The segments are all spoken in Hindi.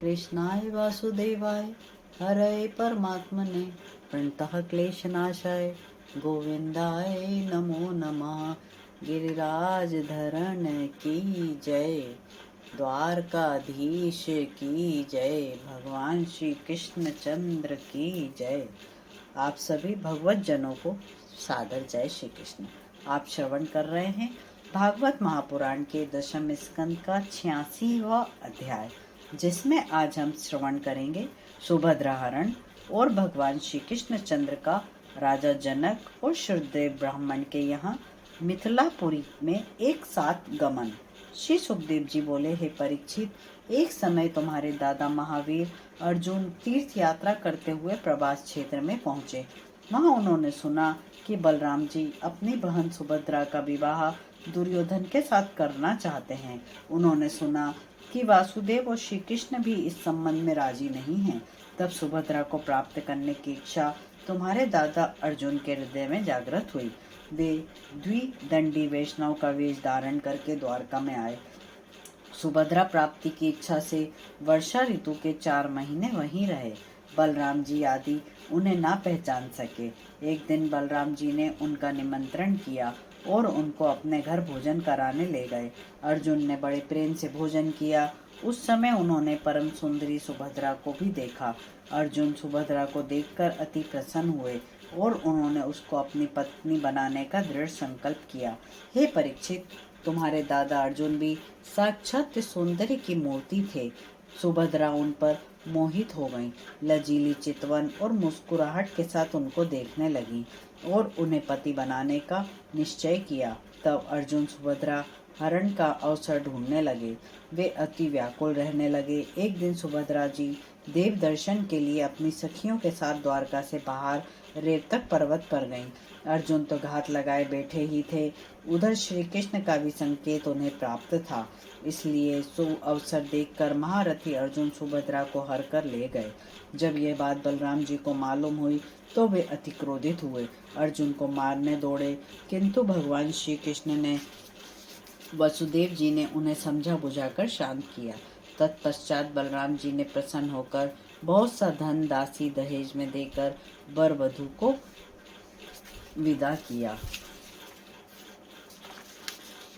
कृष्णाय वासुदेवाय हरये परमात्मने प्रणतः क्लेशनाशाय गोविंदाय नमो नमः। गिरिराज धरण की जय, द्वारकाधीश की जय, भगवान श्री कृष्ण चंद्र की जय। आप सभी भगवत जनों को सादर जय श्री कृष्ण। आप श्रवण कर रहे हैं भागवत महापुराण के दशम स्कंद का 86वां अध्याय, जिसमें आज हम श्रवण करेंगे सुभद्रा हरण और भगवान श्री कृष्ण चंद्र का राजा जनक और शुरदेव ब्राह्मण के यहाँ मिथिलापुरी में एक साथ गमन। श्री सुखदेव जी बोले, हे परीक्षित, एक समय तुम्हारे दादा महावीर अर्जुन तीर्थ यात्रा करते हुए प्रभास क्षेत्र में पहुंचे। वहां उन्होंने सुना कि बलराम जी अपनी बहन सुभद्रा का विवाह दुर्योधन के साथ करना चाहते हैं। उन्होंने सुना कि वासुदेव और श्री कृष्ण भी इस संबंध में राजी नहीं हैं। तब सुभद्रा को प्राप्त करने की इच्छा तुम्हारे दादा अर्जुन के हृदय में जागृत हुई। वे द्विदंडी वैष्णव का वेश धारण करके द्वारका में आए। सुभद्रा प्राप्ति की इच्छा से वर्षा ऋतु के 4 महीने वहीं रहे। बलराम जी आदि उन्हें ना पहचान सके। एक दिन बलराम जी ने उनका निमंत्रण किया और उनको अपने घर भोजन कराने ले गए। अर्जुन ने बड़े प्रेम से भोजन किया। उस समय उन्होंने परम सुंदरी सुभद्रा को भी देखा। अर्जुन सुभद्रा को देखकर अति प्रसन्न हुए और उन्होंने उसको अपनी पत्नी बनाने का दृढ़ संकल्प किया। हे परीक्षित, तुम्हारे दादा अर्जुन भी साक्षात सौंदर्य की मूर्ति थे। सुभद्रा उन पर मोहित हो गईं। लजीली चितवन और मुस्कुराहट के साथ उनको देखने लगी और उन्हें पति बनाने का निश्चय किया। तब अर्जुन सुभद्रा हरण का अवसर ढूंढने लगे। वे अति व्याकुल रहने लगे। एक दिन सुभद्रा जी देव दर्शन के लिए अपनी सखियों के साथ द्वारका से बाहर रेवतक पर्वत पर गईं। अर्जुन तो घात लगाए बैठे ही थे। उधर श्री कृष्ण का भी संकेत उन्हें प्राप्त था, इसलिए सो अवसर देखकर महारथी अर्जुन सुभद्रा को हर कर ले गए। जब यह बात बलराम जी को मालूम हुई तो वे अति क्रोधित हुए, अर्जुन को मारने दौड़े, किंतु भगवान श्री कृष्ण ने वसुदेव जी ने उन्हें समझा बुझाकर शांत किया। तत्पश्चात बलराम जी ने प्रसन्न होकर बहुत सा धन दासी दहेज में देकर वर वधू को विदा किया।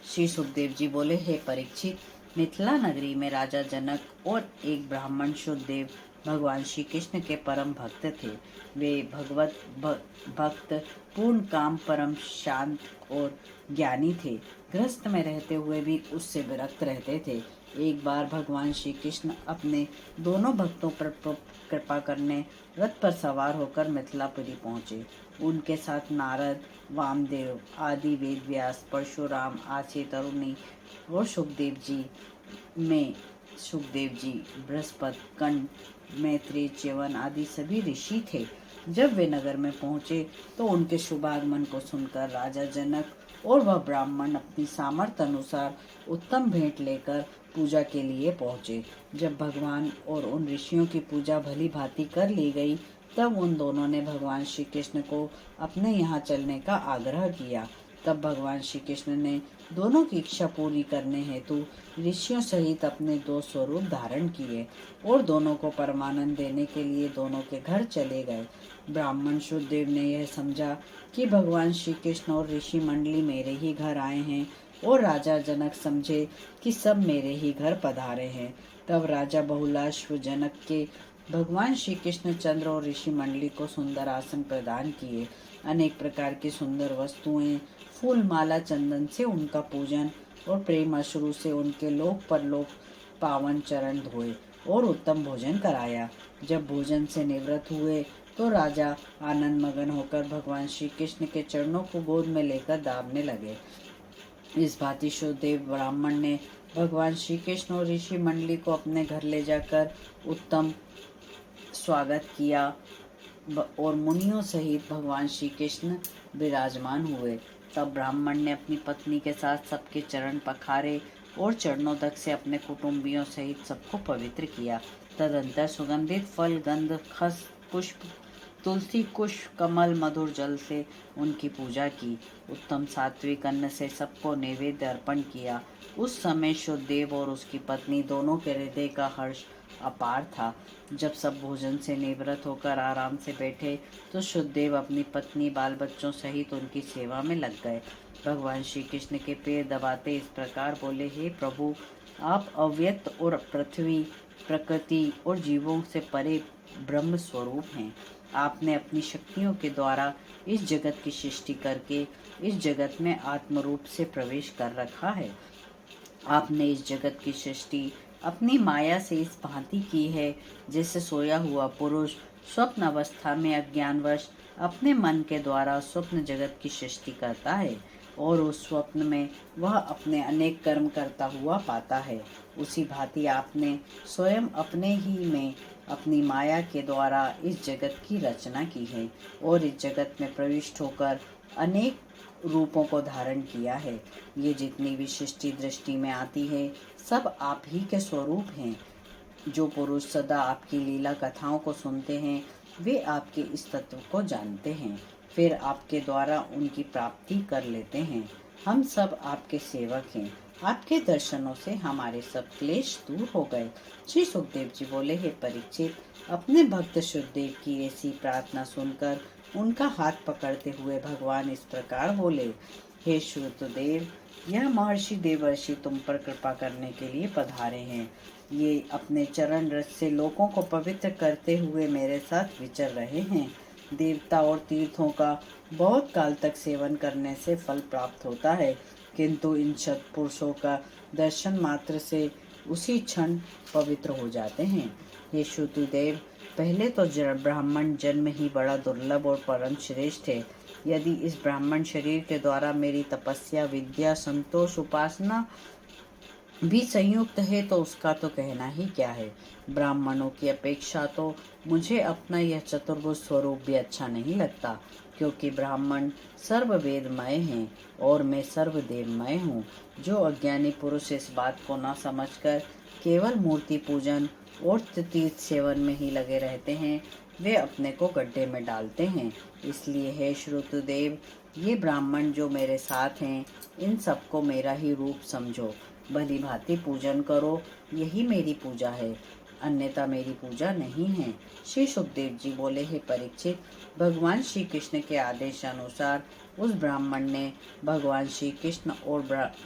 श्री सुखदेव जी बोले, हे परीक्षित, मिथिला नगरी में राजा जनक और एक ब्राह्मण शुद्धदेव भगवान श्री कृष्ण के परम भक्त थे। वे भगवत भक्त, पूर्ण काम, परम शांत और ज्ञानी थे। गृहस्थ में रहते हुए भी उससे विरक्त रहते थे। एक बार भगवान श्री कृष्ण अपने दोनों भक्तों पर कृपा करने रथ पर सवार होकर मिथिलापुरी पहुँचे। उनके साथ नारद, वामदेव आदि, वेद व्यास, परशुराम, आचे तरुणी और सुखदेव जी, बृहस्पति, कंठ, मैत्री, च्यवन आदि सभी ऋषि थे। जब वे नगर में पहुंचे तो उनके शुभागमन को सुनकर राजा जनक और वह ब्राह्मण अपनी सामर्थ्य अनुसार उत्तम भेंट लेकर पूजा के लिए पहुंचे। जब भगवान और उन ऋषियों की पूजा भली भांति कर ली गई, तब उन दोनों ने भगवान श्री कृष्ण को अपने यहाँ चलने का आग्रह किया। तब भगवान श्री कृष्ण ने दोनों की इच्छा पूरी करने हेतु ऋषियों सहित अपने 2 स्वरूप धारण किए और दोनों को परमानंद देने के लिए दोनों के घर चले गए। ब्राह्मण शुद्धदेव ने यह समझा कि भगवान श्री कृष्ण और ऋषि मंडली मेरे ही घर आए हैं और राजा जनक समझे कि सब मेरे ही घर पधारे हैं। तब राजा बहुलाश्व जनक के भगवान श्री कृष्ण चंद्र और ऋषि मंडली को सुंदर आसन प्रदान किए। अनेक प्रकार की सुंदर वस्तुएं, फूल, माला, चंदन से उनका पूजन और प्रेम अश्रु से उनके लोक परलोक पावन चरण धोए और उत्तम भोजन कराया। जब भोजन से निवृत्त हुए तो राजा आनंद मगन होकर भगवान श्री कृष्ण के चरणों को गोद में लेकर दाबने लगे। इस भांति शुद्धदेव ब्राह्मण ने भगवान श्री कृष्ण और ऋषि मंडली को अपने घर ले जाकर उत्तम स्वागत किया और मुनियों सहित भगवान श्री कृष्ण विराजमान हुए। तब ब्राह्मण ने अपनी पत्नी के साथ सबके चरण पखारे और चरणों तक से अपने कुटुंबियों सहित सबको पवित्र किया। तदंतर सुगंधित फल, गंध, खस, पुष्प, तुलसी, कुश, कमल, मधुर जल से उनकी पूजा की। उत्तम सात्विक अन्न से सबको नैवेद्य अर्पण किया। उस समय शुद्धदेव और उसकी पत्नी दोनों के हृदय का हर्ष अपार था। जब सब भोजन से निवृत्त होकर आराम से बैठे तो शुद्धदेव अपनी पत्नी बाल बच्चों सहित उनकी सेवा में लग गए। भगवान श्री कृष्ण के पैर दबाते इस प्रकार बोले, हे प्रभु, आप अव्यक्त और पृथ्वी, प्रकृति और जीवों से परे ब्रह्म स्वरूप हैं। आपने अपनी शक्तियों के द्वारा इस जगत की सृष्टि करके इस जगत में आत्म रूप से प्रवेश कर रखा है। आपने इस जगत की सृष्टि अपनी माया से इस भांति की है, जैसे सोया हुआ पुरुष स्वप्न अवस्था में अज्ञानवश अपने मन के द्वारा स्वप्न जगत की सृष्टि करता है और उस स्वप्न में वह अपने अनेक कर्म करता हुआ पाता है। उसी भांति आपने स्वयं अपने ही में अपनी माया के द्वारा इस जगत की रचना की है और इस जगत में प्रविष्ट होकर अनेक रूपों को धारण किया है। ये जितनी भी सृष्टि दृष्टि में आती है सब आप ही के स्वरूप हैं। जो पुरुष सदा आपकी लीला कथाओं को सुनते हैं वे आपके इस तत्व को जानते हैं, फिर आपके द्वारा उनकी प्राप्ति कर लेते हैं। हम सब आपके सेवक हैं। आपके दर्शनों से हमारे सब क्लेश दूर हो गए। श्री सुखदेव जी बोले, हे परीक्षित, अपने भक्त शुद्धदेव की ऐसी प्रार्थना सुनकर उनका हाथ पकड़ते हुए भगवान इस प्रकार बोले, हे श्रुतदेव, यह महर्षि देवर्षि तुम पर कृपा करने के लिए पधारे हैं। ये अपने चरण रस से लोगों को पवित्र करते हुए मेरे साथ विचर रहे हैं। देवता और तीर्थों का बहुत काल तक सेवन करने से फल प्राप्त होता है, किंतु इन सत्पुरुषों का दर्शन मात्र से उसी क्षण पवित्र हो जाते हैं। हे श्रुतदेव, पहले तो ब्राह्मण जन्म ही बड़ा दुर्लभ और परम श्रेष्ठ है। यदि इस ब्राह्मण शरीर के द्वारा मेरी तपस्या, विद्या, संतोष, उपासना भी संयुक्त है तो उसका तो कहना ही क्या है। ब्राह्मणों की अपेक्षा तो मुझे अपना यह चतुर्भुज स्वरूप भी अच्छा नहीं लगता, क्योंकि ब्राह्मण सर्ववेदमय हैं और मैं सर्वदेवमय हूँ। जो अज्ञानी पुरुष इस बात को न समझकर केवल मूर्ति पूजन और तीर्थ सेवन में ही लगे रहते हैं, वे अपने को गड्ढे में डालते हैं। इसलिए हे श्रुतदेव, ये ब्राह्मण जो मेरे साथ हैं, इन सबको मेरा ही रूप समझो, भली भांति पूजन करो, यही मेरी पूजा है, अन्यथा मेरी पूजा नहीं है। श्री सुखदेव जी बोले, हे परीक्षित, भगवान श्री कृष्ण के आदेश अनुसार उस ब्राह्मण ने भगवान श्री कृष्ण और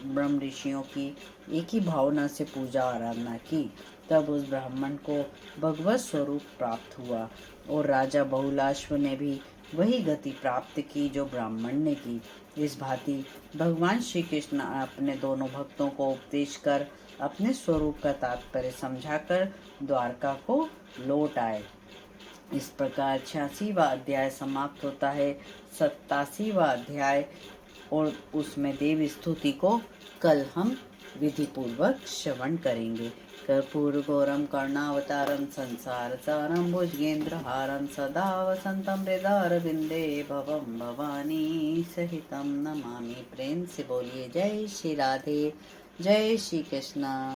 ब्रह्म ऋषियों की एक ही भावना से पूजा आराधना की। तब उस ब्राह्मण को भगवत स्वरूप प्राप्त हुआ और राजा बहुलाश्व ने भी वही गति प्राप्त की जो ब्राह्मण ने की। इस भांति भगवान श्री कृष्ण अपने दोनों भक्तों को उपदेश कर अपने स्वरूप का तात्पर्य समझाकर द्वारका को लौट आए। इस प्रकार 86वां अध्याय समाप्त होता है। 87वां अध्याय और उसमें देव स्तुति को कल हम विधि पूर्वक श्रवण करेंगे। कर्पूर गौरम कर्णावतारम संसार सारम भुजगेंद्रहारम सदा वसंतम हृदयारविंदे भवम भवानी सहितम नमामि। प्रेम से बोलिए जय श्री राधे, जय श्री कृष्ण।